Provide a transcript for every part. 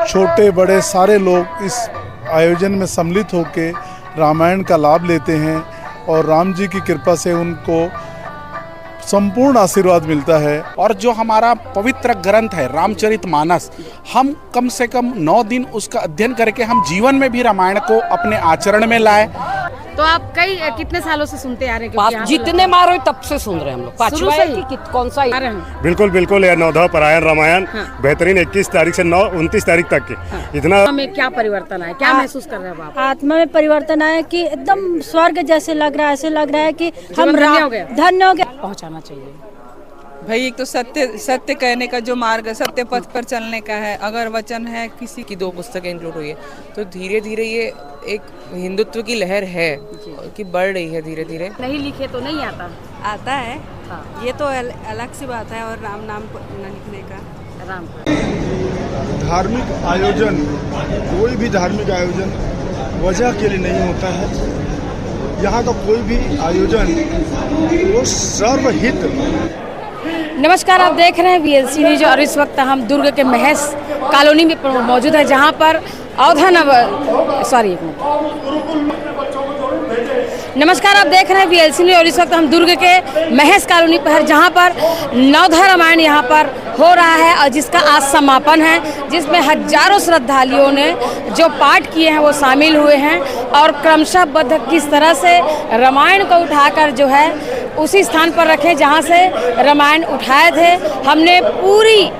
छोटे बड़े सारे लोग इस आयोजन में सम्मिलित होकर रामायण का लाभ लेते हैं और राम जी की कृपा से उनको संपूर्ण आशीर्वाद मिलता है। और जो हमारा पवित्र ग्रंथ है रामचरितमानस, हम कम से कम 9 दिन उसका अध्ययन करके हम जीवन में भी रामायण को अपने आचरण में लाए। तो आप कितने सालों से सुनते आ रहे हैं? जितने मारो तब से सुन रहे हैं हम लोग। पांचवा है कि कौन सा? बिल्कुल बिल्कुल, यह नवधा पारायण रामायण बेहतरीन 29 तारीख से 29 तारीख तक के। इतना में क्या परिवर्तन आया, क्या महसूस कर रहे हैं आप? आत्मा में परिवर्तन आया कि एकदम स्वर्ग जैसे लग रहा है। ऐसे लग रहा है कि हम धन्य हो गए। धन्य हो गए। पहुँचाना चाहिए भाई, एक तो सत्य कहने का जो मार्ग, सत्य पथ पर चलने का है। अगर वचन है किसी की 2 पुस्तकें इंक्लूड हुई है, तो धीरे धीरे ये एक हिंदुत्व की लहर है कि बढ़ रही है धीरे धीरे। नहीं लिखे तो नहीं आता है। हाँ। ये तो अलग सी बात है। और राम नाम न लिखने का धार्मिक आयोजन, कोई भी धार्मिक आयोजन वजह के लिए नहीं होता है। यहाँ का कोई भी आयोजन वो सर्वहित। नमस्कार, आप देख रहे हैं VLC न्यूज और इस वक्त हम दुर्ग के महस कॉलोनी में मौजूद है, जहां पर नमस्कार, आप देख रहे हैं VLC न्यूज और इस वक्त हम दुर्ग के महस कॉलोनी पर है, जहां पर नवधा रामायण यहां पर हो रहा है और जिसका आज समापन है, जिसमें हजारों श्रद्धालुओं ने जो पाठ किए हैं वो शामिल हुए हैं और क्रमशःबद्ध किस तरह से रामायण को उठाकर जो है उसी स्थान पर रखे जहां से रामायण उठाए थे। हमने पूरी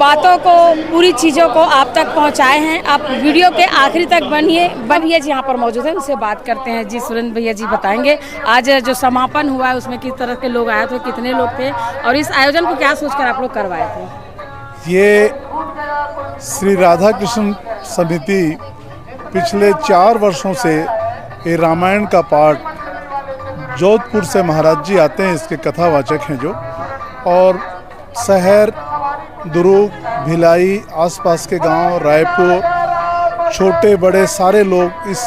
बातों को, पूरी चीज़ों को आप तक पहुंचाए हैं। आप वीडियो के आखिरी तक बनिए। भैया जी यहाँ पर मौजूद हैं, उनसे बात करते हैं। जी सुरेंद्र भैया जी बताएंगे आज जो समापन हुआ है उसमें किस तरह के लोग आए थे, कितने लोग थे और इस आयोजन को क्या सोचकर आप लोग करवाए थे? ये श्री राधा कृष्ण समिति पिछले 4 वर्षों से ये रामायण का पाठ जोधपुर से महाराज जी आते हैं, इसके कथावाचक हैं जो, और शहर दुर्ग, भिलाई, आसपास के गांव, रायपुर, छोटे बड़े सारे लोग इस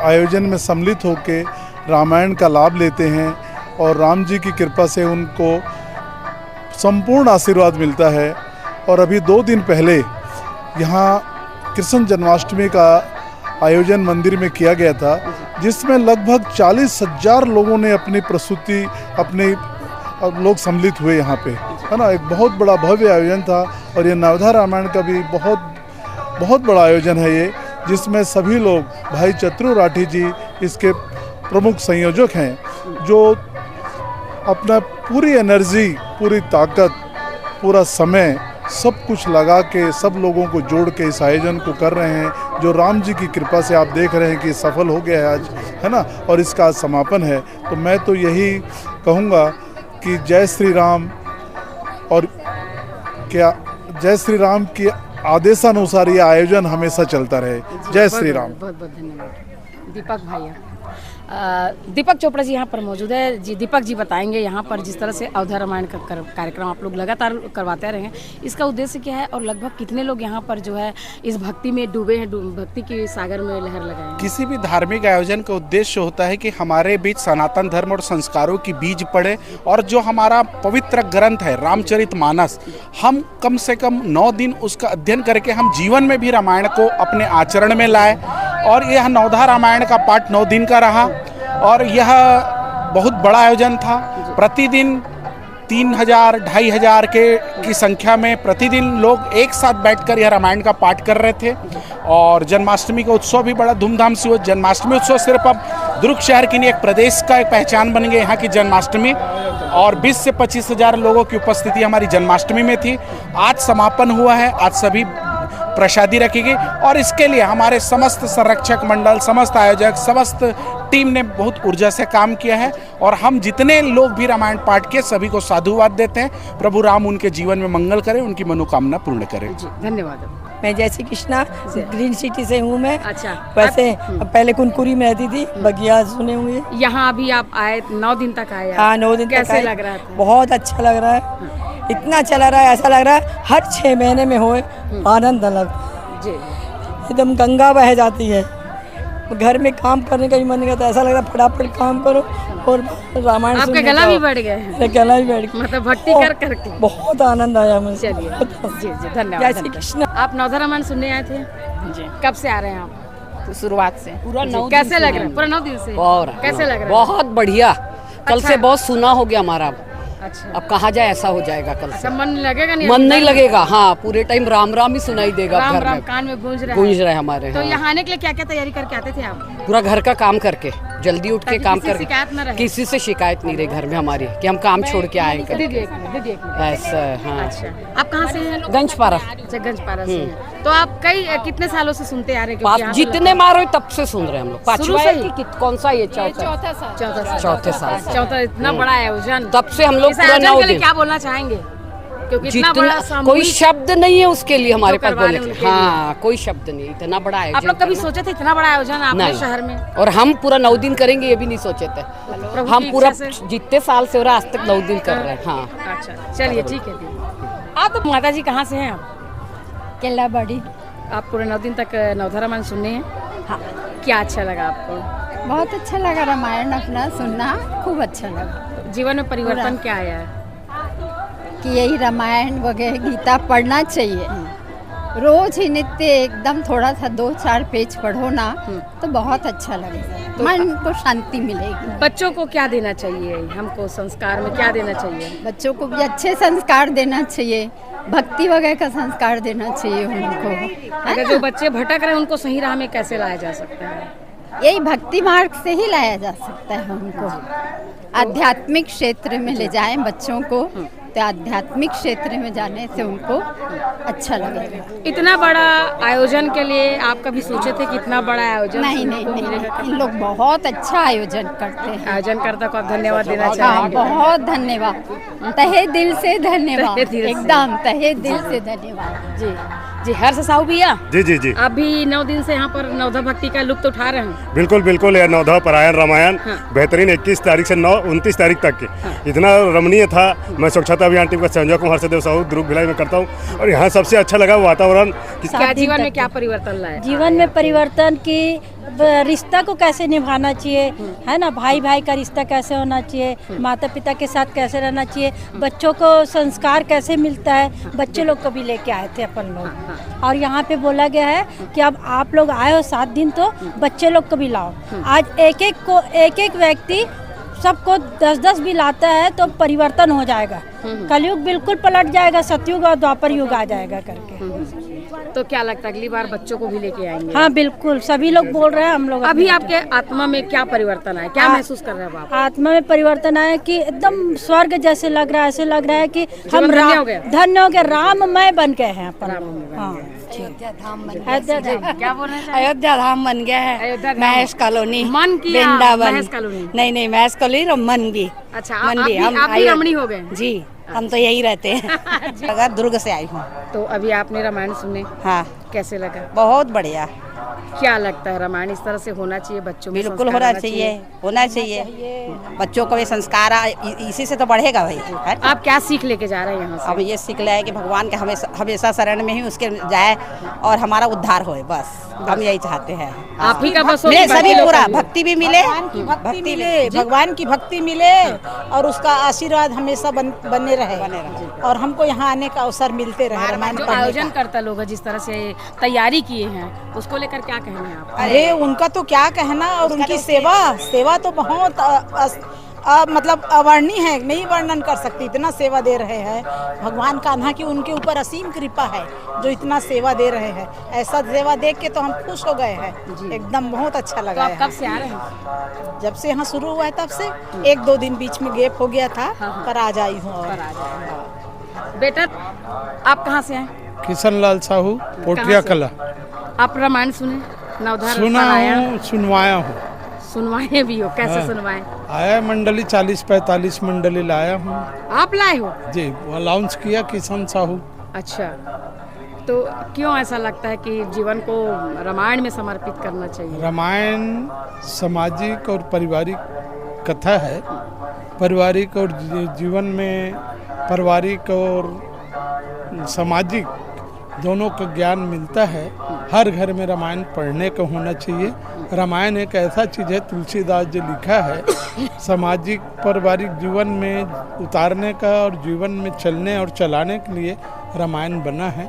आयोजन में सम्मिलित होकर रामायण का लाभ लेते हैं और राम जी की कृपा से उनको संपूर्ण आशीर्वाद मिलता है। और अभी 2 दिन पहले यहाँ कृष्ण जन्माष्टमी का आयोजन मंदिर में किया गया था, जिसमें लगभग 40,000 लोगों ने अपनी प्रस्तुति, अपने लोग सम्मिलित हुए यहाँ पे, है ना। एक बहुत बड़ा भव्य आयोजन था और ये नवधा रामायण का भी बहुत बड़ा आयोजन है ये, जिसमें सभी लोग, भाई चतुर राठी जी इसके प्रमुख संयोजक हैं, जो अपना पूरी एनर्जी, पूरी ताकत, पूरा समय सब कुछ लगा के सब लोगों को जोड़ के इस आयोजन को कर रहे हैं, जो राम जी की कृपा से आप देख रहे हैं कि सफल हो गया है आज, है ना। और इसका आज समापन है। तो मैं तो यही कहूँगा कि जय श्री राम, और क्या जय श्री राम के आदेशानुसार ये आयोजन हमेशा चलता रहे। जय श्री राम। बहुत बहुत धन्यवाद। दीपक भैया, दीपक चोपड़ा जी यहाँ पर मौजूद है। जी दीपक जी बताएंगे यहाँ पर जिस तरह से अवधा रामायण का कार्यक्रम आप लोग लगातार करवाते रहे हैं, इसका उद्देश्य क्या है और लगभग कितने लोग यहाँ पर जो है इस भक्ति में डूबे हैं, भक्ति के सागर में लहर लगाए? किसी भी धार्मिक आयोजन का उद्देश्य होता है कि हमारे बीच सनातन धर्म और संस्कारों की बीज पड़े और जो हमारा पवित्र ग्रंथ है रामचरितमानस, हम कम से कम 9 दिन उसका अध्ययन करके हम जीवन में भी रामायण को अपने आचरण में लाए। और यह नवधा रामायण का पाठ 9 दिन का रहा और यह बहुत बड़ा आयोजन था। प्रतिदिन 3000, 2500 की संख्या में प्रतिदिन लोग एक साथ बैठकर यह रामायण का पाठ कर रहे थे। और जन्माष्टमी का उत्सव भी बड़ा धूमधाम से हुआ। जन्माष्टमी उत्सव सिर्फ अब दुर्ग शहर की नहीं, एक प्रदेश का एक पहचान बन गई यहाँ की जन्माष्टमी। और 20 से 25,000 लोगों की उपस्थिति हमारी जन्माष्टमी में थी। आज समापन हुआ है, आज सभी प्रसादी रखेगी और इसके लिए हमारे समस्त संरक्षक मंडल, समस्त आयोजक, समस्त टीम ने बहुत ऊर्जा से काम किया है। और हम जितने लोग भी रामायण पाठ के सभी को साधुवाद देते हैं। प्रभु राम उनके जीवन में मंगल करें, उनकी मनोकामना पूर्ण करें। जी धन्यवाद। मैं जय श्री कृष्णा, ग्रीन सिटी से हूँ मैं। अच्छा, वैसे पहले कुनकुरी में रहती थी, बगिया सुने हुए। यहाँ अभी आप आए, 9 दिन तक आए? हाँ, 9 दिन तक। कैसे लग रहा था? बहुत अच्छा लग रहा है। इतना चला रहा है, ऐसा लग रहा है हर 6 महीने में होए आनंद अलग। एकदम गंगा बह जाती है, घर में काम करने का ही मन नहीं करता, ऐसा लग रहा है फटाफट काम करो और रामायण आपका सुनने गला जाओ। भी बढ़ गया है, मेरा गला भी बढ़ गया, मतलब भक्ति कर करके। बहुत आनंद आया मुझे। चलिए जी जी, धन्यवाद जय श्री धन्यवाद। कृष्ण। आप नवधा रामायण सुनने आए थे जी कब से आ रहे हैं आप? शुरुआत से पूरा 9 कैसे लग रहा है? पूरा 9 दिन से कैसे लग रहा है? बहुत बढ़िया। कल अच्छा। से बहुत सुना हो गया हमारा। अच्छा अब कहाँ जाए, ऐसा हो जाएगा कल से। अच्छा, मन लगेगा नहीं? मन नहीं लगेगा। हाँ, पूरे टाइम राम राम ही सुनाई देगा राम घर राम में। कान में गूंज रहा गूंज है। रहे हमारे। तो हाँ। यहाँ आने के लिए क्या क्या तैयारी करके आते थे आप? पूरा घर का काम करके, जल्दी उठ के ताकि काम किसी करके। शिकायत न रहे। किसी से शिकायत नहीं रही घर में हमारी कि हम काम छोड़ के आए दीदी करके। एक मिनट, दीदी एक मिनट। ऐसा। हाँ। अच्छा, आप कहाँ से हैं? गंजपारा। अच्छा, गंजपारा से हैं। तो आप कितने सालों से सुनते आ रहे हैं? क्योंकि यहाँ तो जितने मारो तब से सुन रहे हैं हम लोग। शुरू पांचवा से है ही? कि कौन सा ये चौथा? चौथे साल से। चौथा इतना बड़ा आयोजन। तब से हम लोग इस पूरा आयोजन 9 के लिए दिन। क्या बोलना चाहेंगे? क्योंकि इतना बड़ा जितना कोई सामूहिक शब्द नहीं है उसके लिए हमारे जो पास करवा बोलने रहे के हैं लिए। उनके हाँ, कोई शब्द नहीं। इतना बड़ा आयोजन आप लोग कभी करना। सोचे थे इतना बड़ा आयोजन आपने नहीं। शहर में? और हम पूरा 9 दिन करेंगे ये भी नहीं सोचे थे। प्रभु हम की पूरा इच्छा से? जितने साल से हो रहा आज तक 9 दिन कर रहे हैं। हाँ। अच्छा चलिए ठीक है दीदी। आप तो माता जी कहाँ से हैं आप? केला बड़ी। आप पूरे 9 दिन तक नवधा रामायण सुनने हैं? हाँ, क्या अच्छा लगा आपको? बहुत अच्छा लगा रामायण अपना सुनना, खूब अच्छा लगा जीवन में परिवर्तन क्या आया है? कि यही रामायण वगैरह गीता पढ़ना चाहिए रोज ही नित्य, एकदम थोड़ा सा 2-4 पेज पढ़ो ना तो बहुत अच्छा लगेगा, मन को शांति मिलेगी। बच्चों को क्या देना चाहिए? हमको संस्कार में क्या देना चाहिए? बच्चों को भी अच्छे संस्कार देना चाहिए, भक्ति वगैरह का संस्कार देना चाहिए उनको, है अगर ना? जो बच्चे भटक रहे हैं उनको सही राह में कैसे लाया जा सकता है? यही भक्ति मार्ग से ही लाया जा सकता है उनको। आध्यात्मिक क्षेत्र में ले जाएं बच्चों को, तो आध्यात्मिक क्षेत्र में जाने से उनको अच्छा लगेगा। इतना बड़ा आयोजन के लिए आप कभी सोचे थे कि इतना बड़ा आयोजन नहीं नहीं हमको नहीं, मिलेगा? इन लोग बहुत अच्छा आयोजन करते हैं। आयोजनकर्ता को आप धन्यवाद देना हाँ, चाहेंगे? बहुत धन्यवाद, तहे दिल से धन्यवाद, तहे दिल से। एकदम तहे दिल से धन्यवाद। जी जी। हर्ष साहू भैया, जी जी जी, आप भी 9 दिन से यहाँ पर नवधा भक्ति का लुत्फ उठा रहे हैं? बिल्कुल बिल्कुल। यह नवधा पारायण रामायण हाँ। बेहतरीन 21 तारीख से 29 तारीख तक की इतना रमणीय था। मैं स्वच्छता अभियान टीम का संयोजक हूँ, हर्षदेव साहू, ध्रुव भिलाई में करता हूँ। और यहाँ सबसे अच्छा लगा वातावरण। क्या जीवन में क्या परिवर्तन लाया? जीवन में परिवर्तन की रिश्ता को कैसे निभाना चाहिए, है ना, भाई भाई का रिश्ता कैसे होना चाहिए, माता पिता के साथ कैसे रहना चाहिए, बच्चों को संस्कार कैसे मिलता है, बच्चे लोग को भी लेके आए थे अपन लोग। और यहाँ पे बोला गया है कि अब आप लोग आए हो 7 दिन तो बच्चे लोग को भी लाओ। आज एक एक व्यक्ति सबको 10-10 भी लाता है तो परिवर्तन हो जाएगा, कलयुग बिल्कुल पलट जाएगा, सतयुग और द्वापर युग आ जाएगा करके। तो क्या लगता है अगली बार बच्चों को भी लेके आएंगे? हाँ बिल्कुल, सभी लोग बोल रहे हैं, हम लोग अभी आपके आत्मा में क्या परिवर्तन आया, क्या महसूस कर रहे हो आप? आत्मा में परिवर्तन आया कि एकदम स्वर्ग जैसे लग रहा है, ऐसे लग रहा है कि हम धन्य हो गए। धन्य हो गए, राममय बन गए हैं अपन। हाँ, अयोध्या धाम क्या बोल रहे हैं? अयोध्या धाम बन गया है, अयोध्या धाम। महेश कॉलोनी, मन की वृंदावन। महेश कॉलोनी? नहीं महेश कॉलोनी और मन भी। अच्छा, मन आप भी, भी आए- रमणी हो गए? जी, हम तो यही रहते हैं। अगर दुर्ग से आई हूँ। तो अभी आपने रामायण सुने, हाँ, कैसे लगा? बहुत बढ़िया, क्या लगता है रामायण इस तरह से होना चाहिए बच्चों में? बिल्कुल संस्कार होना चाहिए, होना चाहिए। बच्चों को भी संस्कार इसी से तो बढ़ेगा भाई, है? आप क्या सीख लेके जा रहे हैं यहाँ से? अब ये सीख लिया है कि भगवान के हमेशा शरण में ही उसके जाए और हमारा उद्धार होए, बस हम यही चाहते हैं। आप ही का बस मिले होगी, सभी बाकी लोग पूरा का भी। भक्ति भी मिले, भक्ति मिले, भगवान की भक्ति मिले और उसका आशीर्वाद हमेशा बने रहे और हमको यहाँ आने का अवसर मिलते रहे रामायण जो पढ़ने आयोजन का। करता लोग जिस तरह से तैयारी किए हैं उसको लेकर क्या कहना है आप? अरे उनका तो क्या कहना, और उनकी सेवा तो बहुत मतलब अवर्णीय है, नहीं वर्णन कर सकती, इतना सेवा दे रहे हैं। भगवान कान्हा की उनके ऊपर असीम कृपा है जो इतना सेवा दे रहे हैं। ऐसा सेवा देख के तो हम खुश हो गए हैं, एकदम बहुत अच्छा तो लगा आप है। कब से आ रहे हैं? जब से यहाँ शुरू हुआ है तब से 1-2 दिन बीच में गैप हो गया था, पर आज आई हूँ। और बेटा आप कहाँ से हैं? किशन लाल साहू, पोटिया कला। आप रामायण सुने? नवधा सुना पारायण हूँ, सुनवाया हूँ। सुनवाए भी हो? कैसे हाँ। सुनवाए? आया मंडली 40-45 मंडली लाया हूँ आप लाए हो? जी, वो अनाउंस किया किशन साहू। अच्छा, तो क्यों ऐसा लगता है कि जीवन को रामायण में समर्पित करना चाहिए? रामायण सामाजिक और पारिवारिक कथा है। पारिवारिक और जीवन में पारिवारिक और सामाजिक दोनों का ज्ञान मिलता है। हर घर में रामायण पढ़ने का होना चाहिए रामायण एक ऐसा चीज़ है, तुलसीदास जी लिखा है, सामाजिक पारिवारिक जीवन में उतारने का और जीवन में चलने और चलाने के लिए रामायण बना है।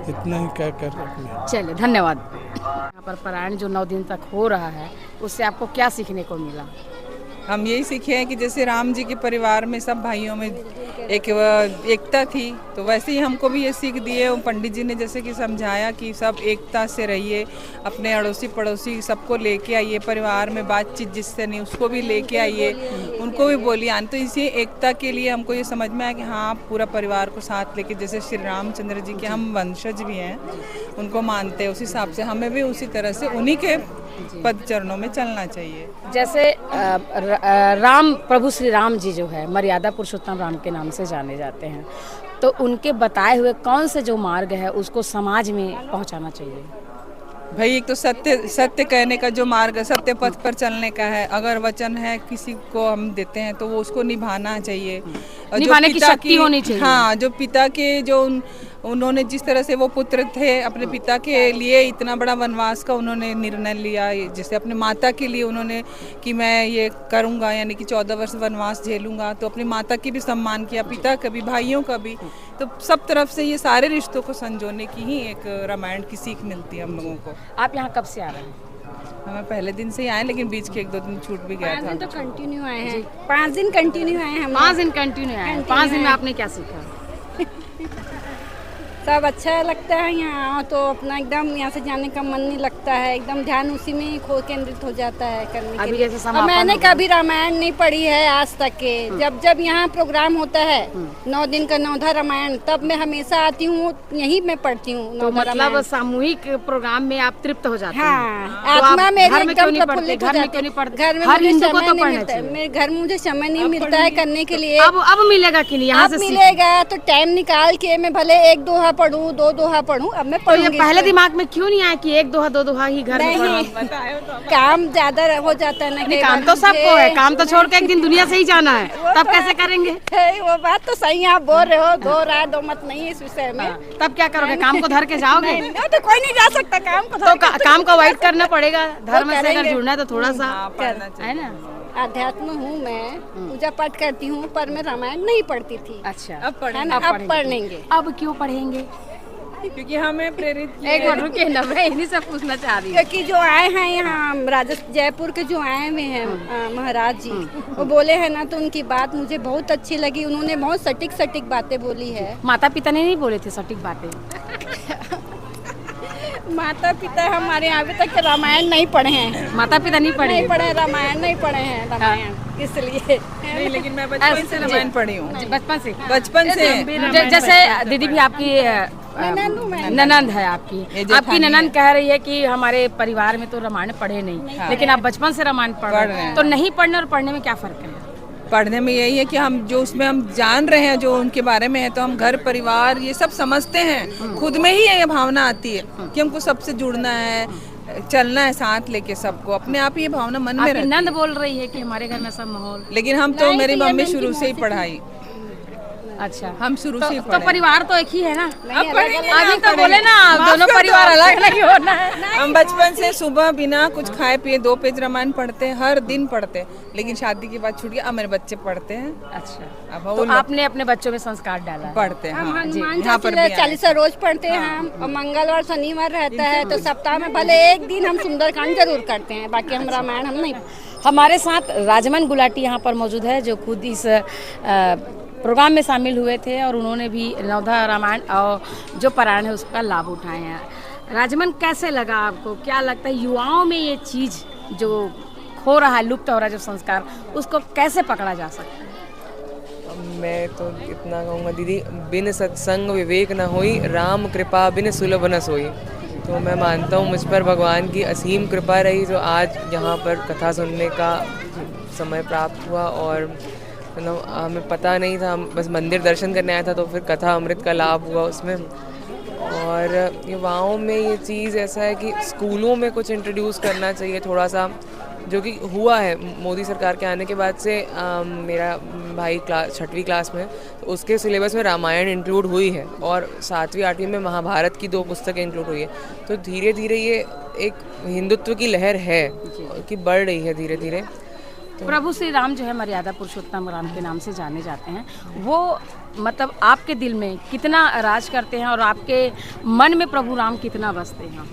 इतना ही कह कर अपने चलिए धन्यवाद। यहाँ पर पारायण जो 9 दिन तक हो रहा है उससे आपको क्या सीखने को मिला? हम यही सीखे हैं कि जैसे राम जी के परिवार में सब भाइयों में एक एकता थी, तो वैसे ही हमको भी ये सीख दी है। पंडित जी ने जैसे कि समझाया कि सब एकता से रहिए, अपने अड़ोसी पड़ोसी सबको लेके आइए, परिवार में बातचीत जिससे नहीं उसको भी लेके आइए, उनको भी बोलिए आने। तो इसी एकता के लिए हमको ये समझ में आया कि हाँ, पूरा परिवार को साथ लेके, जैसे श्री रामचंद्र जी के हम वंशज भी हैं, उनको मानते हैं, उस हिसाब से हमें भी उसी तरह से उन्हीं के पद चरणों में चलना चाहिए। जैसे राम प्रभु श्री राम जी जो है मर्यादा पुरुषोत्तम राम के नाम से जाने जाते हैं, तो उनके बताए हुए कौन से जो मार्ग है उसको समाज में पहुंचाना चाहिए? भाई एक तो सत्य कहने का जो मार्ग है, सत्य पथ पर चलने का है। अगर वचन है किसी को हम देते हैं तो वो उसको निभाना चाहिए, और निभाने की शक्ति होनी चाहिए। हाँ, जो पिता के जो उन्होंने जिस तरह से वो पुत्र थे, अपने पिता के लिए इतना बड़ा वनवास का उन्होंने निर्णय लिया, जैसे अपने माता के लिए उन्होंने कि मैं ये करूँगा, यानी कि 14 वर्ष वनवास झेलूंगा, तो अपनी माता की भी सम्मान किया, पिता का भी, भाइयों का भी। तो सब तरफ से ये सारे रिश्तों को संजोने की ही एक रामायण की सीख मिलती है हम लोगों को। आप यहाँ कब से आ रहे हैं? हमें पहले दिन से ही आए, लेकिन बीच के 1-2 दिन छूट भी गया था। 5 दिन तो कंटिन्यू आए हैं, 5 दिन कंटिन्यू आए हैं हम। 5 दिन कंटिन्यू आए हैं। 5 दिन में आपने क्या सीखा? सब अच्छा लगता है यहाँ आओ तो, अपना एकदम यहाँ से जाने का मन नहीं लगता है, एकदम ध्यान उसी में ही केंद्रित हो जाता है करने के लिए। और मैंने कभी रामायण नहीं पढ़ी है आज तक के। जब यहाँ प्रोग्राम होता है 9 दिन का नौधा रामायण, तब मैं हमेशा आती हूँ, यहीं मैं पढ़ती हूँ। तो मतलब सामूहिक प्रोग्राम में आप तृप्त हो जाते हैं? हाँ, आत्मा मेरी एकदम प्रफुल्लित हो जाती है। घर में मुझे समय नहीं मिलता है, मेरे घर में मुझे समय नहीं मिलता है करने के लिए। अब मिलेगा कि नहीं? यहाँ से मिलेगा तो टाइम निकाल के मैं भले 1 दोहा पढ़ूं, 2 दोहा पढ़ूं, अब मैं पढ़ूंगी। तो ये पहले दिमाग में क्यों नहीं आया कि 1 दोहा 2 दोहा ही घर में पढ़ूं? काम ज्यादा हो जाता है ना। काम तो सबको है, काम तो छोड़ के एक दिन दुनिया से ही जाना है, तब कैसे करेंगे? वो बात तो सही आप बोल रहे हो, 2 राय 2 मत नहीं है इस विषय में। तब क्या करोगे? काम को धर के जाओगे? तो कोई नहीं जा सकता काम को। तो काम को अवॉइड करना पड़ेगा। धर्म से अगर जुड़ना है तो थोड़ा सा है ना। अध्यात्म हूँ मैं, पूजा पाठ करती हूँ, पर मैं रामायण नहीं पढ़ती थी। अच्छा, अब पढ़ेंगे। अब क्यों पढ़ेंगे? क्योंकि हमें प्रेरित एक मिनट रुकिए ना, मैं इन्हीं से पूछना चाह रही हूँ। क्योंकि जो आए हैं यहाँ जयपुर के जो आए हुए हैं महाराज जी, वो बोले हैं ना, तो उनकी बात मुझे बहुत अच्छी लगी। उन्होंने बहुत सटीक बातें बोली है। माता पिता ने नहीं बोले थे सटीक बातें? माता पिता हमारे यहाँ अभी तक रामायण नहीं पढ़े हैं। माता पिता नहीं पढ़े? रामायण नहीं पढ़े हैं, रामायण इसलिए नहीं, लेकिन मैं बचपन से रामायण पढ़ी हूँ। बचपन से जैसे दीदी भी आपकी ननंद है, आपकी ननंद कह रही है कि हमारे परिवार में तो रामायण पढ़े नहीं, लेकिन आप बचपन से रामायण पढ़ रहे हैं, तो नहीं पढ़ने और पढ़ने में क्या फर्क है? पढ़ने में यही है कि हम जो उसमें हम जान रहे हैं, जो उनके बारे में है, तो हम घर परिवार ये सब समझते हैं। खुद में ही ये भावना आती है कि हमको सबसे जुड़ना है, चलना है साथ लेके सबको, अपने आप ही ये भावना मन में रहती है। नंद बोल रही है कि हमारे घर में सब माहौल, लेकिन हम तो मेरी मम्मी शुरू से ही पढ़ाई। अच्छा, हम शुरू से तो परिवार तो एक ही है ना? अभी तो बोले ना दोनों परिवार अलग अलग होना है। हम बचपन से सुबह बिना कुछ खाए पिए 2 पेज रामायण पढ़ते हैं, हर दिन पढ़ते हैं, लेकिन शादी के बाद छूट गया। अब मेरे बच्चे पढ़ते हैं। अच्छा, अब तो आपने अपने बच्चों में संस्कार डाला है? पढ़ते हैं। हम हनुमान चालीसा रोज पढ़ते हैं हम, और मंगलवार शनिवार रहता है, तो सप्ताह में भले एक दिन हम सुंदरकांड जरूर करते हैं, बाकी हम रामायण हम नहीं। हमारे साथ राजमन गुलाटी यहाँ पर मौजूद है, जो खुद इस प्रोग्राम में शामिल हुए थे और उन्होंने भी नवधा रामायण और जो पारायण है उसका लाभ उठाए हैं। राजमन, कैसे लगा आपको? क्या लगता है युवाओं में ये चीज़ जो खो रहा है, लुप्त हो रहा है जो संस्कार, उसको कैसे पकड़ा जा सकता है? मैं तो इतना कहूँगा दीदी, बिन सत्संग विवेक न होई, राम कृपा बिन सुलभ न सोई। तो मैं मानता हूँ मुझ पर भगवान की असीम कृपा रही, जो आज यहाँ पर कथा सुनने का समय प्राप्त हुआ। और मतलब हमें पता नहीं था, हम बस मंदिर दर्शन करने आया था, तो फिर कथा अमृत का लाभ हुआ उसमें। और युवाओं में ये चीज़ ऐसा है कि स्कूलों में कुछ इंट्रोड्यूस करना चाहिए थोड़ा सा, जो कि हुआ है मोदी सरकार के आने के बाद से। मेरा भाई छठवीं क्लास में, तो उसके सिलेबस में रामायण इंक्लूड हुई है और 7वीं 8वीं में महाभारत की 2 पुस्तकें इंक्लूड हुई है। तो धीरे धीरे ये एक हिंदुत्व की लहर है कि बढ़ रही है धीरे धीरे। तो प्रभु श्री राम जो है मर्यादा पुरुषोत्तम राम के नाम से जाने जाते हैं, वो मतलब आपके दिल में कितना राज करते हैं और आपके मन में प्रभु राम कितना बसते हैं?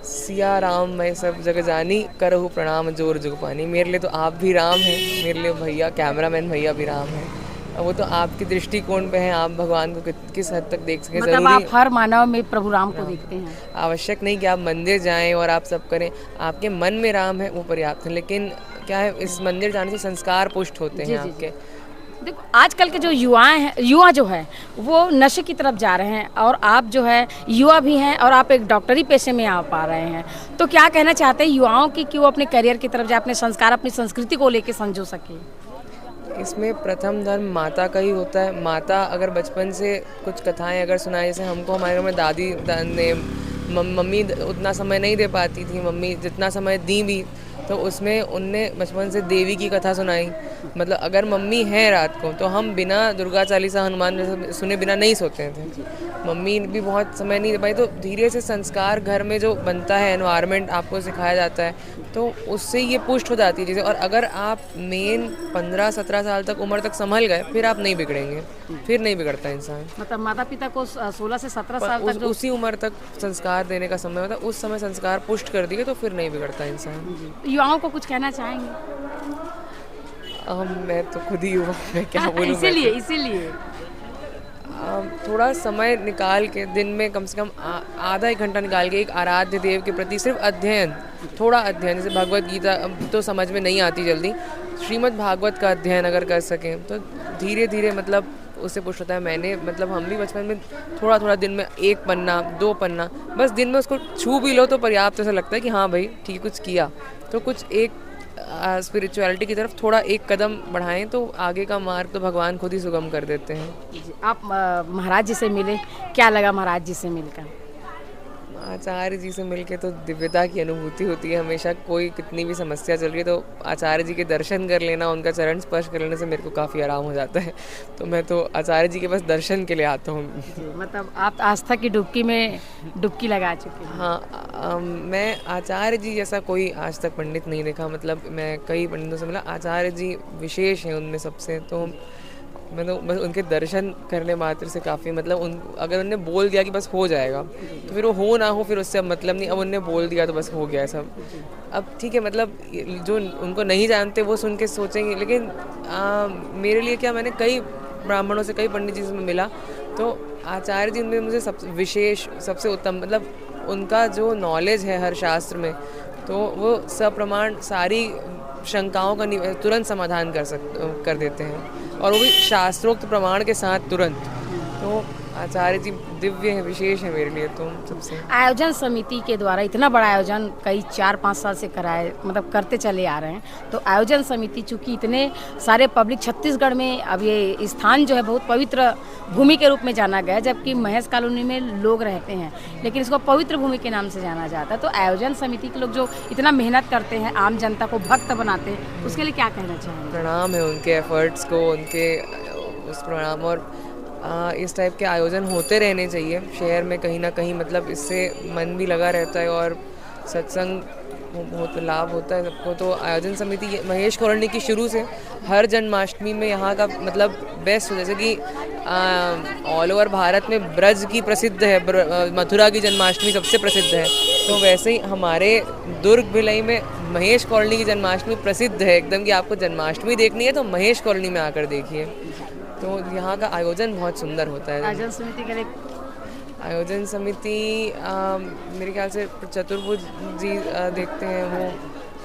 सिया राम मैं सब जगह जानी, करहु प्रणाम जोर जुग पानी। मेरे लिए तो आप भी राम हैं, मेरे लिए भैया कैमरामैन भैया भी राम हैं। वो तो आपके दृष्टिकोण पे है, आप भगवान को किस हद तक देख सकें। मतलब आप हर मानव में प्रभु राम को देखते हैं। आवश्यक नहीं कि आप मंदिर जाएं और आप सब करें, आपके मन में राम है वो पर्याप्त है। लेकिन क्या है, इस मंदिर जाने से संस्कार पुष्ट होते हैं आपके। देखो आजकल के जो युवा जो है वो नशे की तरफ जा रहे हैं, और आप जो है युवा भी हैं और आप एक डॉक्टरी पेशे में आ पा रहे हैं, तो क्या कहना चाहते हैं युवाओं की कि वो अपने करियर की तरफ जाए, अपने संस्कार अपनी संस्कृति को लेकर संजो सके? इसमें प्रथम धर्म माता का ही होता है। माता अगर बचपन से कुछ कथाएं अगर सुनाए, जैसे हमको हमारे घर में दादी ने, मम्मी उतना समय नहीं दे पाती थी, मम्मी जितना समय दी भी तो उसमें उनने बचपन से देवी की कथा सुनाई। मतलब अगर मम्मी है रात को तो हम बिना दुर्गा चालीसा हनुमान सुने बिना नहीं सोते थे। मम्मी भी बहुत समय नहीं दे पाई, तो धीरे से संस्कार घर में जो बनता है, एनवायरनमेंट आपको सिखाया जाता है, तो उससे ये पुष्ट हो जाती है चीज़ें। और अगर आप मेन 15-17 साल तक उम्र तक संभल गए, फिर आप नहीं बिगड़ेंगे, फिर नहीं बिगड़ता इंसान। मतलब माता पिता को 16 से 17 साल तक उसी उम्र तक संस्कार देने का समय होता है, उस समय संस्कार पुष्ट कर दिए तो फिर नहीं बिगड़ता इंसान। युवाओं को कुछ कहना चाहेंगे? मैं तो खुद ही युवा, मैं क्या बोलूं। इसीलिए थोड़ा समय निकाल के दिन में कम से कम आधा 1 घंटा निकाल के एक आराध्य देव के प्रति सिर्फ अध्ययन, थोड़ा अध्ययन, जैसे भगवत गीता अब तो समझ में नहीं आती जल्दी, श्रीमद् भागवत का अध्ययन अगर कर सकें तो धीरे धीरे मतलब उससे पुष्ट होता है। मैंने मतलब हम भी बचपन में थोड़ा थोड़ा दिन में 1 पन्ना 2 पन्ना बस दिन में उसको छू भी लो तो पर्याप्त ऐसा लगता है कि हाँ भाई ठीक है कुछ किया। तो कुछ एक स्पिरिचुअलिटी की तरफ थोड़ा 1 कदम बढ़ाएं तो आगे का मार्ग तो भगवान खुद ही सुगम कर देते हैं। आप महाराज जी से मिले, क्या लगा महाराज जी से मिलकर? आचार्य जी से मिलके तो दिव्यता की अनुभूति होती है हमेशा। कोई कितनी भी समस्या चल रही है तो आचार्य जी के दर्शन कर लेना, उनका चरण स्पर्श कर लेने से मेरे को काफ़ी आराम हो जाता है। तो मैं तो आचार्य जी के पास दर्शन के लिए आता हूँ। मतलब आप आस्था की डुबकी में डुबकी लगा चुके हैं? हाँ, मैं आचार्य जी जैसा कोई आज तक पंडित नहीं देखा। मतलब मैं कई पंडितों से मिला, आचार्य जी विशेष हैं उनमें सबसे। तो मैं तो बस उनके दर्शन करने मात्र से काफ़ी, मतलब अगर उनने बोल दिया कि बस हो जाएगा तो फिर वो हो ना हो फिर उससे अब मतलब नहीं। अब उनने बोल दिया तो बस हो गया सब। अब ठीक है, मतलब जो उनको नहीं जानते वो सुन के सोचेंगे, लेकिन मेरे लिए क्या, मैंने कई ब्राह्मणों से, कई पंडित जी से मिला तो आचार्य जी उनमें मुझे सबसे विशेष, सबसे उत्तम, मतलब उनका जो नॉलेज है हर शास्त्र में, तो वो सप्रमाण सारी शंकाओं का तुरंत समाधान कर देते हैं, और वो भी शास्त्रोक्त प्रमाण के साथ तुरंत। तो आचार्य जी दिव्य है, विशेष है मेरे लिए तो सबसे। आयोजन समिति के द्वारा इतना बड़ा आयोजन कई 4-5 साल से कराए, मतलब करते चले आ रहे हैं। तो आयोजन समिति चूँकि इतने सारे पब्लिक, छत्तीसगढ़ में अब ये स्थान जो है बहुत पवित्र भूमि के रूप में जाना गया, जबकि महेश कॉलोनी में लोग रहते हैं, लेकिन इसको पवित्र भूमि के नाम से जाना जाता है। तो आयोजन समिति के लोग जो इतना मेहनत करते हैं, आम जनता को भक्त बनाते हैं, उसके लिए क्या कहना चाहेंगे? प्रणाम है उनके एफर्ट्स को, उनके उस प्रणाम। और इस टाइप के आयोजन होते रहने चाहिए शहर में कहीं ना कहीं, मतलब इससे मन भी लगा रहता है और सत्संग बहुत लाभ होता है सबको। तो आयोजन समिति महेश कॉलोनी की शुरू से हर जन्माष्टमी में यहाँ का मतलब बेस्ट, जैसे कि ऑल ओवर भारत में ब्रज की प्रसिद्ध है, मथुरा की जन्माष्टमी सबसे प्रसिद्ध है, तो वैसे ही हमारे दुर्ग भिलाई में महेश कॉलोनी की जन्माष्टमी प्रसिद्ध है एकदम, कि आपको जन्माष्टमी देखनी है तो महेश कॉलोनी में आकर देखिए। तो यहाँ का आयोजन बहुत सुंदर होता है। आयोजन समिति के लिए आयोजन समिति मेरे ख्याल से चतुर्भुज जी देखते हैं वो,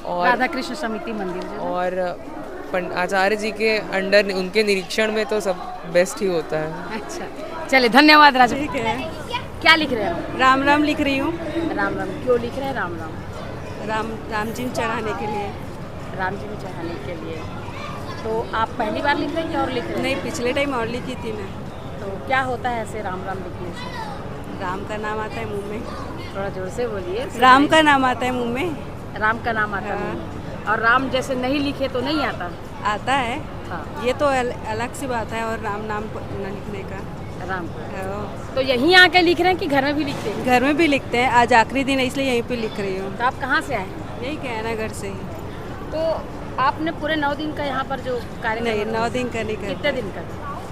और राधा कृष्ण समिति मंदिर, और आचार्य जी के अंडर उनके निरीक्षण में तो सब बेस्ट ही होता है। अच्छा, चलिए धन्यवाद राजा। ठीक है। क्या लिख रहे हैं? राम राम लिख रही हूँ। राम राम क्यों लिख रहे हैं? राम राम राम जी चढ़ाने के लिए। राम जी को चढ़ाने के लिए। तो आप पहली बार लिख रहे हैं और लिख रहे हैं? नहीं, पिछले टाइम और लिखी थी मैं। तो क्या होता है ऐसे राम राम लिखने से? राम का नाम आता है मुंह में। थोड़ा जोर से बोलिए। राम का नाम आता है मुंह में। राम का नाम आता है। और राम जैसे नहीं लिखे तो नहीं आता। आता है। हाँ। ये तो अलग सी बात है। और राम नाम न लिखने का। राम तो यहीं आके लिख रहे हैं कि घर में भी लिखते हैं? घर में भी लिखते हैं। आज आखिरी दिन है इसलिए यहीं पे लिख रही हूँ। तो आप कहाँ से आए? यही कहना घर से ही। तो आपने पूरे 9 दिन का यहाँ पर जो कार्यक्रम? नहीं, 9 दिन का नहीं कर। कितने दिन का?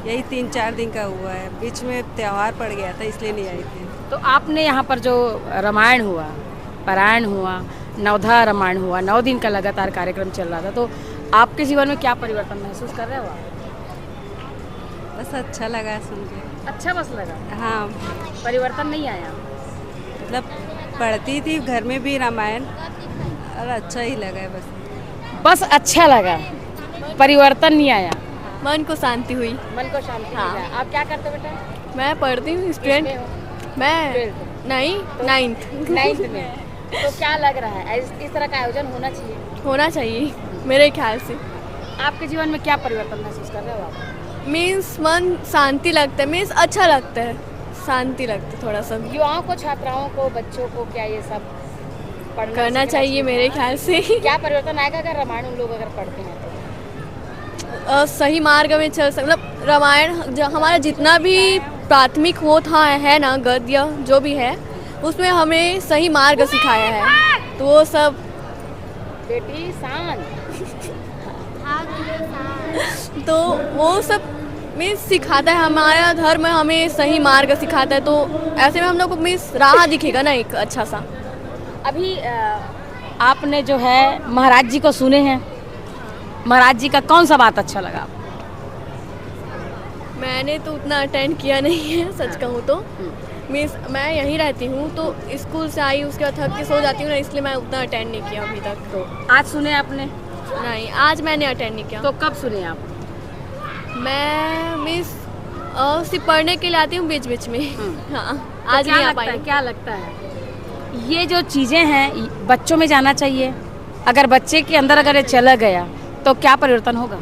यही 3-4 दिन का हुआ है। बीच में त्यौहार पड़ गया था इसलिए नहीं आई थी। तो आपने यहाँ पर जो रामायण हुआ, पारायण हुआ, नवधा रामायण हुआ, 9 दिन का लगातार कार्यक्रम चल रहा था, तो आपके जीवन में क्या परिवर्तन महसूस कर रहे हो आप? बस अच्छा लगा सुन के। अच्छा बस लगा? हाँ। परिवर्तन नहीं आया? मतलब पढ़ती थी घर में भी रामायण और अच्छा ही लगा है। बस अच्छा लगा, परिवर्तन नहीं आया। मन को शांति हुई। मन को शांति मिला। आप क्या करते हो बेटा? मैं पढ़ती हूँ स्टूडेंट। मैं नहीं, 9th में। तो क्या लग रहा है, इस तरह का आयोजन होना चाहिए? होना चाहिए मेरे ख्याल से। आपके जीवन में क्या परिवर्तन महसूस कर रहे हो आप? मीन्स मन शांति लगता है। मीन्स अच्छा लगता है, शांति लगता है थोड़ा सा। युवाओं को, छात्राओं को, बच्चों को क्या ये सब करना चाहिए मेरे ख्याल से? क्या परिवर्तन आएगा अगर रामायण उन लोग अगर पढ़ते हैं तो? सही मार्ग में चल सकते। मतलब रामायण हमारा जितना भी प्राथमिक वो था है ना, गद्य जो भी है, उसमें हमें सही मार्ग सिखाया है। तो वो सब बेटी शांत तो वो सब मीन्स सिखाता है। हमारा धर्म हमें सही मार्ग सिखाता है। तो ऐसे में हम लोग को मीन्स राह दिखेगा ना एक अच्छा सा। अभी आपने जो है महाराज जी को सुने हैं, महाराज जी का कौन सा बात अच्छा लगा? मैंने तो उतना अटेंड किया नहीं है सच कहूँ तो। मीन्स मैं यहीं रहती हूँ तो स्कूल से आई उसके बाद थक के सो जाती हूँ ना, इसलिए मैं उतना अटेंड नहीं किया अभी तक। तो आज सुने आपने? नहीं, आज मैंने अटेंड नहीं किया। तो कब सुने आप? मैं मीन्स सिर्फ पढ़ने के लिए आती हूँ बीच बीच में। हाँ, तो आज नहीं आ पाई। क्या लगता है ये जो चीज़ें हैं बच्चों में जाना चाहिए? अगर बच्चे के अंदर अगर ये चला गया तो क्या परिवर्तन होगा?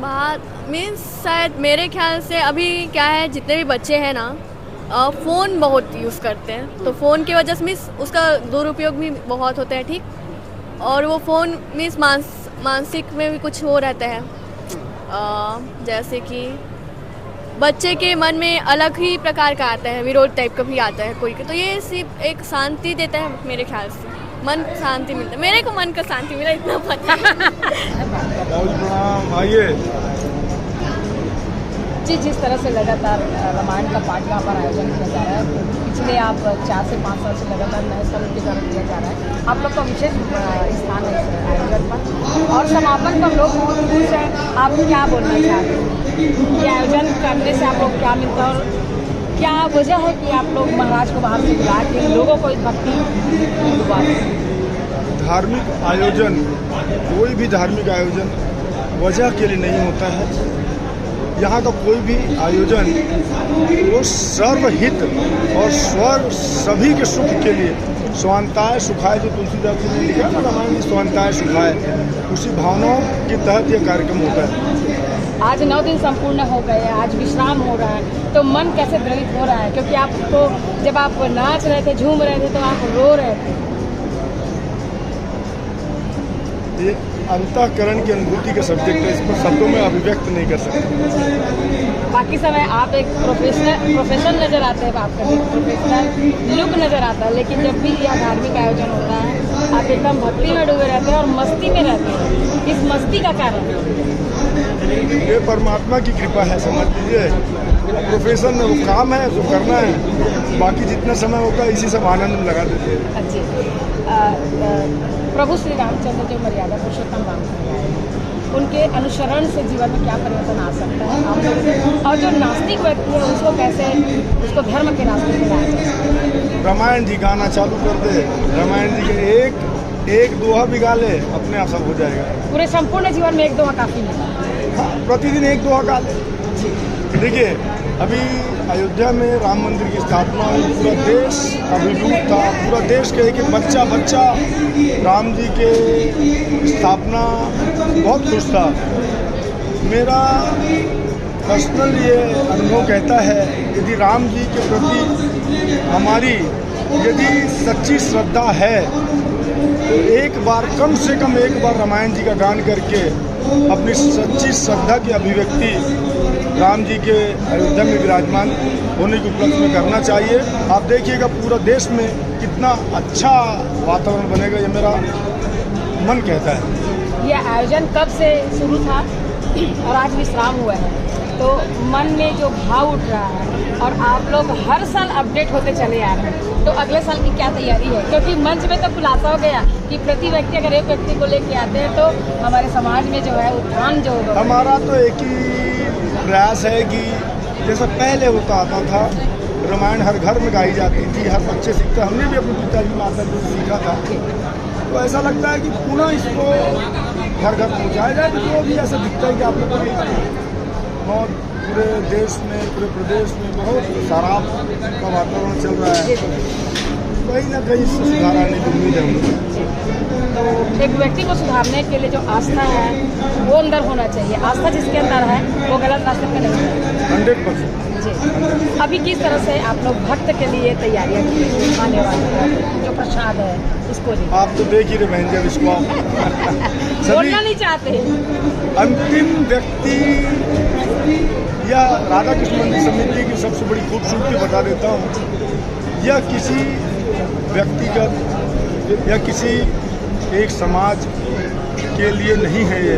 बात मीन्स शायद मेरे ख्याल से अभी क्या है, जितने भी बच्चे हैं ना फ़ोन बहुत यूज़ करते हैं। तो फ़ोन की वजह से मीन्स उसका दुरुपयोग भी बहुत होता है। ठीक। और वो फ़ोन मीन्स मानसिक में भी कुछ हो रहता है। जैसे कि बच्चे के मन में अलग ही प्रकार का आता है, विरोध टाइप का भी आता है कोई। तो ये सिर्फ एक शांति देता है मेरे ख्याल से। मन को शांति मिलता है। मेरे को मन का शांति मिला इतना पता। जी, जिस तरह से लगातार रामायण का पाठ यहाँ पर आयोजन किया जा रहा है, पिछले आप 4 से 5 साल से लगातार नए सालों के द्वारा किया जा रहा है, आप लोग का विशेष स्थान है इस आयोजन पर और समापन पर लोग बहुत खुश हैं। आप क्या बोलना चाहते हैं? ये आयोजन करने से आप लोग क्या मिलता है और क्या वजह है कि आप लोग महाराज को बाहर से बुला के लोगों को इस भक्ति डुबाते हैं? धार्मिक आयोजन, कोई भी धार्मिक आयोजन वजह के लिए नहीं होता है। यहाँ का कोई भी आयोजन वो सर्वहित और सभी के सुख के लिए, स्वांताय सुखाय, जो तुलसीदास जी ने लिखा ना रामायण में, स्वांताय सुखाय, उसी भावनाओं के तहत ये कार्यक्रम होता है। आज 9 दिन संपूर्ण हो गए, आज विश्राम हो रहा है, तो मन कैसे द्रवित हो रहा है? क्योंकि आपको जब आप नाच रहे थे, झूम रहे थे, तो आप रो रहे थे। ये अंतःकरण की अनुभूति का सब्जेक्ट है, इसको शब्दों में अभिव्यक्त नहीं कर सकते। बाकी समय आप एक प्रोफेशनल नज़र आते हैं, आपका एक प्रोफेशनल लुक नज़र आता है, लेकिन जब भी यह धार्मिक आयोजन होता है आप एकदम भक्ति में डूबे रहते हैं और मस्ती में रहते हैं। इस मस्ती का कारण ये परमात्मा की कृपा है, समझ लीजिए। प्रोफेशन वो काम है, जो करना है, बाकी जितना समय होगा इसी सब आनंद में लगा देते हैं। अच्छा, प्रभु श्री रामचंद्र जो मर्यादा पुरुषोत्तम राम हैं, उनके अनुसरण से जीवन में क्या परिवर्तन आ सकता है आप लोग? और जो नास्तिक व्यक्ति है उसको कैसे उसको धर्म के रास्ते पे लाया जा सकता है? रामायण जी गाना चालू कर दे, रामायण जी के एक दोहा भी गा ले, अपने आप सब हो जाएगा। पूरे संपूर्ण जीवन में 1 दोहा काफ़ी नहीं? हाँ, प्रतिदिन 1 दोहा गा ले। देखिए, अभी अयोध्या में राम मंदिर की स्थापना हुई, पूरा देश अभिभूत था, पूरा देश के एक बच्चा राम जी के स्थापना बहुत खुश था। मेरा पर्सनल ये अनुभव कहता है, यदि राम जी के प्रति हमारी यदि सच्ची श्रद्धा है तो एक बार, कम से कम एक बार रामायण जी का गान करके अपनी सच्ची श्रद्धा की अभिव्यक्ति राम जी के अयोध्या में विराजमान होने के उपलक्ष्य में करना चाहिए। आप देखिएगा पूरा देश में कितना अच्छा वातावरण बनेगा, ये मेरा मन कहता है। ये आयोजन कब से शुरू था और आज विश्राम हुआ है, तो मन में जो भाव उठ रहा है और आप लोग हर साल अपडेट होते चले आ रहे हैं, तो अगले साल की क्या तैयारी है? क्योंकि मंच में तो खुलासा हो गया कि प्रति व्यक्ति अगर एक व्यक्ति को लेके आते हैं तो हमारे समाज में जो है उत्थान जो होगा। हमारा तो एक ही प्रयास है कि जैसा पहले होता आता था, रामायण हर घर में गाई जाती थी, हर बच्चे सीखते, हमने भी अपने पिताजी माता जी से सीखा था, तो ऐसा लगता है कि पुनः इसको घर घर पहुँचाया जाए। तो भी ऐसा दिखता है कि आप लोगों को पूरे देश में, पूरे प्रदेश में बहुत शराब का वातावरण चल रहा है, कहीं ना कहीं इससे सुधार आने की उम्मीद है। एक व्यक्ति को सुधारने के लिए जो आस्था है वो अंदर होना चाहिए। आस्था जिसके अंदर है वो गलत रास्ते पर नहीं है। 100%। अभी किस तरह से आप लोग भक्त के लिए तैयारियां की आने वाले जो प्रसाद है इसको? आप तो देख ही रहे बहन जब इसको आप बोलना नहीं चाहते। अंतिम व्यक्ति या राधा कृष्ण मंदिर समिति की सबसे बड़ी खूबसूरती बता देता हूँ, यह किसी व्यक्तिगत या किसी एक समाज के लिए नहीं है। ये